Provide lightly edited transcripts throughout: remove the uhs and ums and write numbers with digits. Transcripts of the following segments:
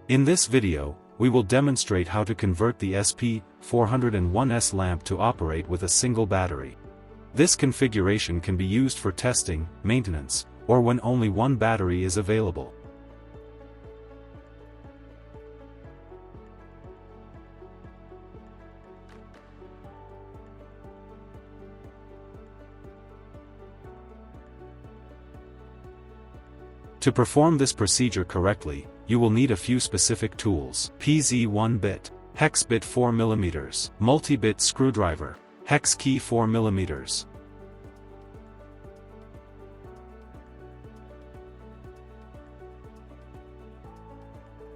In this video, we will demonstrate how to convert the SP-401S lamp to operate with a single battery. This configuration can be used for testing, maintenance, or when only one battery is available. To perform this procedure correctly, you will need a few specific tools: PZ1 bit, hex bit 4 mm, multi-bit screwdriver, hex key 4 mm.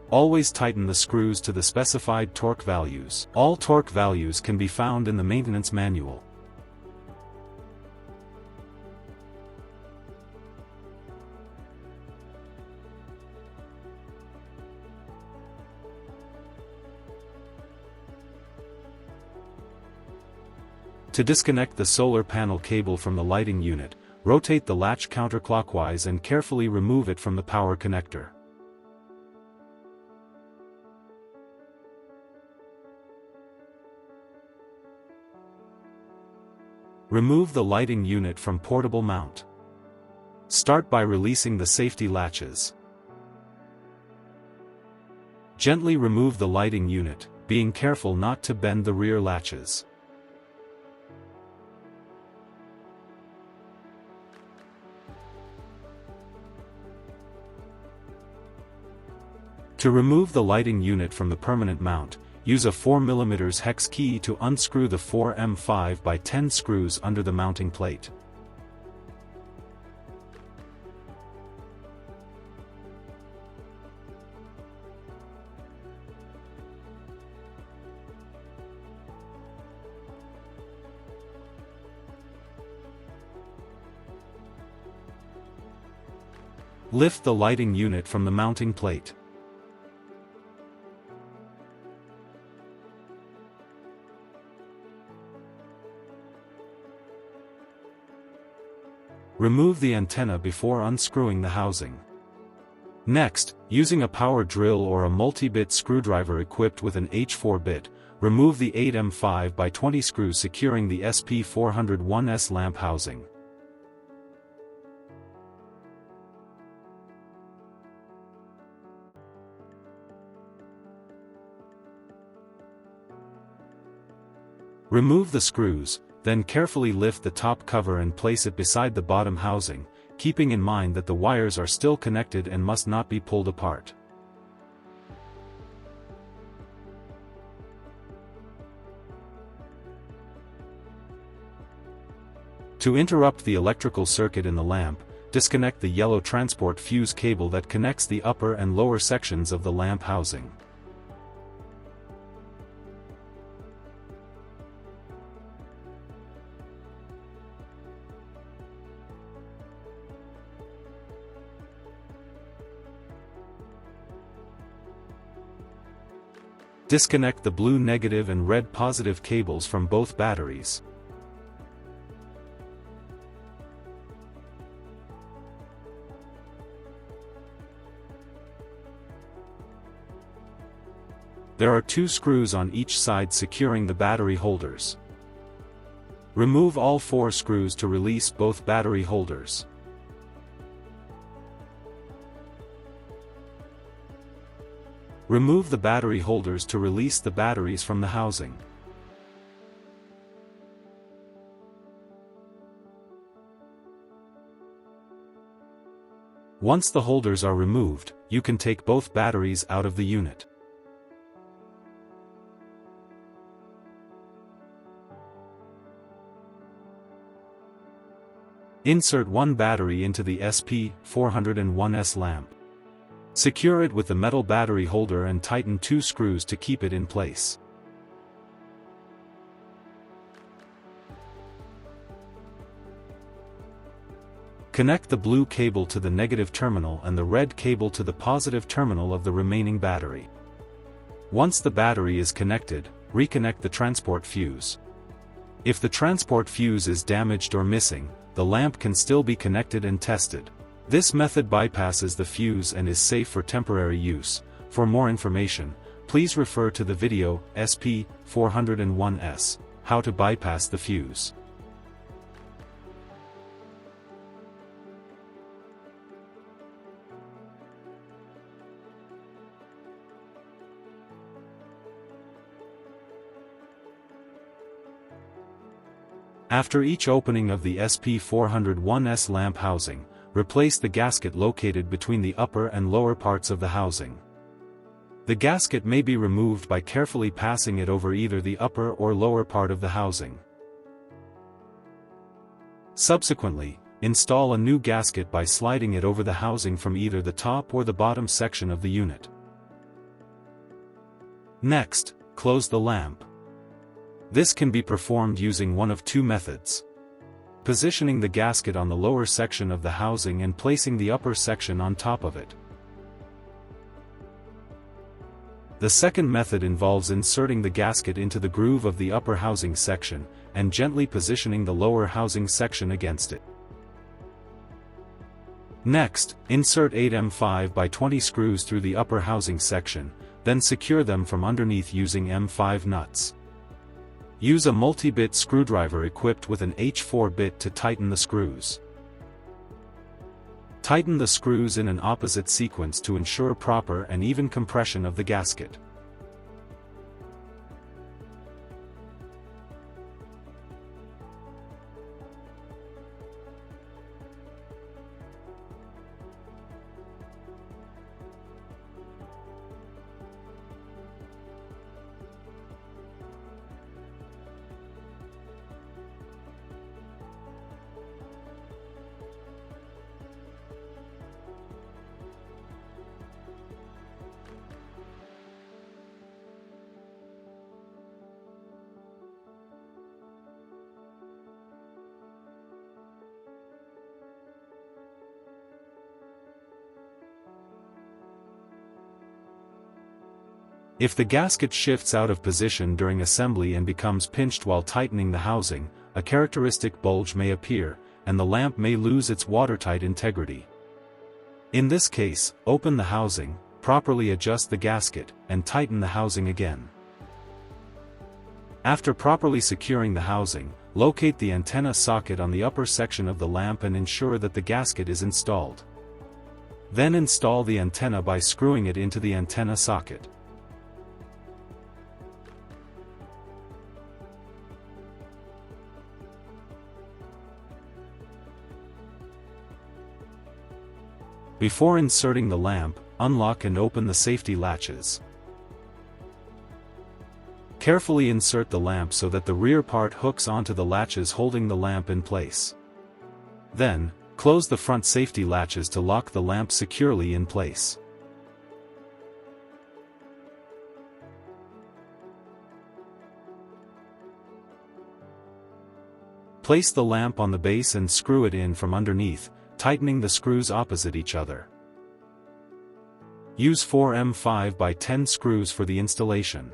Always tighten the screws to the specified torque values. All torque values can be found in the maintenance manual. To disconnect the solar panel cable from the lighting unit, rotate the latch counterclockwise and carefully remove it from the power connector. Remove the lighting unit from portable mount. Start by releasing the safety latches. Gently remove the lighting unit, being careful not to bend the rear latches. To remove the lighting unit from the permanent mount, use a 4 mm hex key to unscrew the 4 5x10 screws under the mounting plate. Lift the lighting unit from the mounting plate. Remove the antenna before unscrewing the housing. Next, using a power drill or a multi-bit screwdriver equipped with an H4 bit, remove the 8 5x20 screws securing the SP-401S lamp housing. Remove the screws, then carefully lift the top cover and place it beside the bottom housing, keeping in mind that the wires are still connected and must not be pulled apart. To interrupt the electrical circuit in the lamp, disconnect the yellow transport fuse cable that connects the upper and lower sections of the lamp housing. Disconnect the blue negative and red positive cables from both batteries. There are 2 screws on each side securing the battery holders. Remove all 4 screws to release both battery holders. Remove the battery holders to release the batteries from the housing. Once the holders are removed, you can take both batteries out of the unit. Insert one battery into the SP-401S lamp. Secure it with the metal battery holder and tighten 2 screws to keep it in place. Connect the blue cable to the negative terminal and the red cable to the positive terminal of the remaining battery. Once the battery is connected, reconnect the transport fuse. If the transport fuse is damaged or missing, the lamp can still be connected and tested. This method bypasses the fuse and is safe for temporary use. For more information, please refer to the video, SP-401S, How to Bypass the Fuse. After each opening of the SP-401S lamp housing, replace the gasket located between the upper and lower parts of the housing. The gasket may be removed by carefully passing it over either the upper or lower part of the housing. Subsequently, install a new gasket by sliding it over the housing from either the top or the bottom section of the unit. Next, close the lamp. This can be performed using one of two methods: positioning the gasket on the lower section of the housing and placing the upper section on top of it. The second method involves inserting the gasket into the groove of the upper housing section, and gently positioning the lower housing section against it. Next, insert 8 M5 by 20 screws through the upper housing section, then secure them from underneath using M5 nuts. Use a multi-bit screwdriver equipped with an H4 bit to tighten the screws. Tighten the screws in an opposite sequence to ensure proper and even compression of the gasket. If the gasket shifts out of position during assembly and becomes pinched while tightening the housing, a characteristic bulge may appear, and the lamp may lose its watertight integrity. In this case, open the housing, properly adjust the gasket, and tighten the housing again. After properly securing the housing, locate the antenna socket on the upper section of the lamp and ensure that the gasket is installed. Then install the antenna by screwing it into the antenna socket. Before inserting the lamp, unlock and open the safety latches. Carefully insert the lamp so that the rear part hooks onto the latches holding the lamp in place. Then, close the front safety latches to lock the lamp securely in place. Place the lamp on the base and screw it in from underneath, tightening the screws opposite each other. Use 4 M5 by 10 screws for the installation.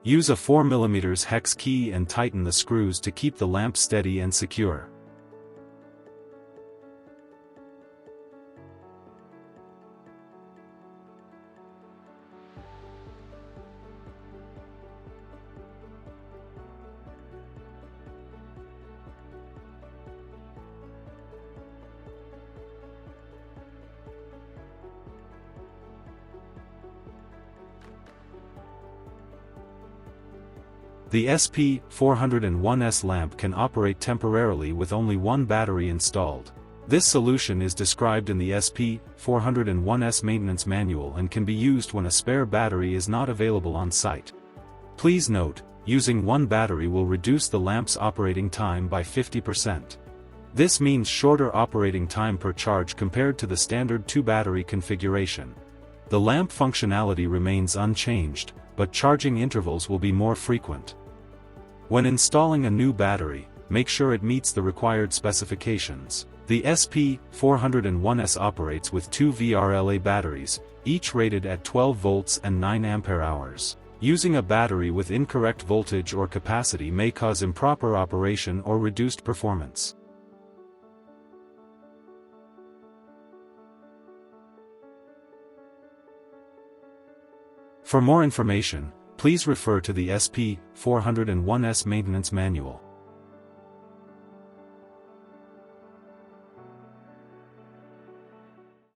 Use a 4 mm hex key and tighten the screws to keep the lamp steady and secure. The SP-401S lamp can operate temporarily with only one battery installed. This solution is described in the SP-401S maintenance manual and can be used when a spare battery is not available on site. Please note, using one battery will reduce the lamp's operating time by 50%. This means shorter operating time per charge compared to the standard 2-battery configuration. The lamp functionality remains unchanged, but charging intervals will be more frequent. When installing a new battery, make sure it meets the required specifications. The SP-401S operates with two VRLA batteries, each rated at 12 volts and 9 ampere hours. Using a battery with incorrect voltage or capacity may cause improper operation or reduced performance. For more information, please refer to the SP-401S Maintenance Manual.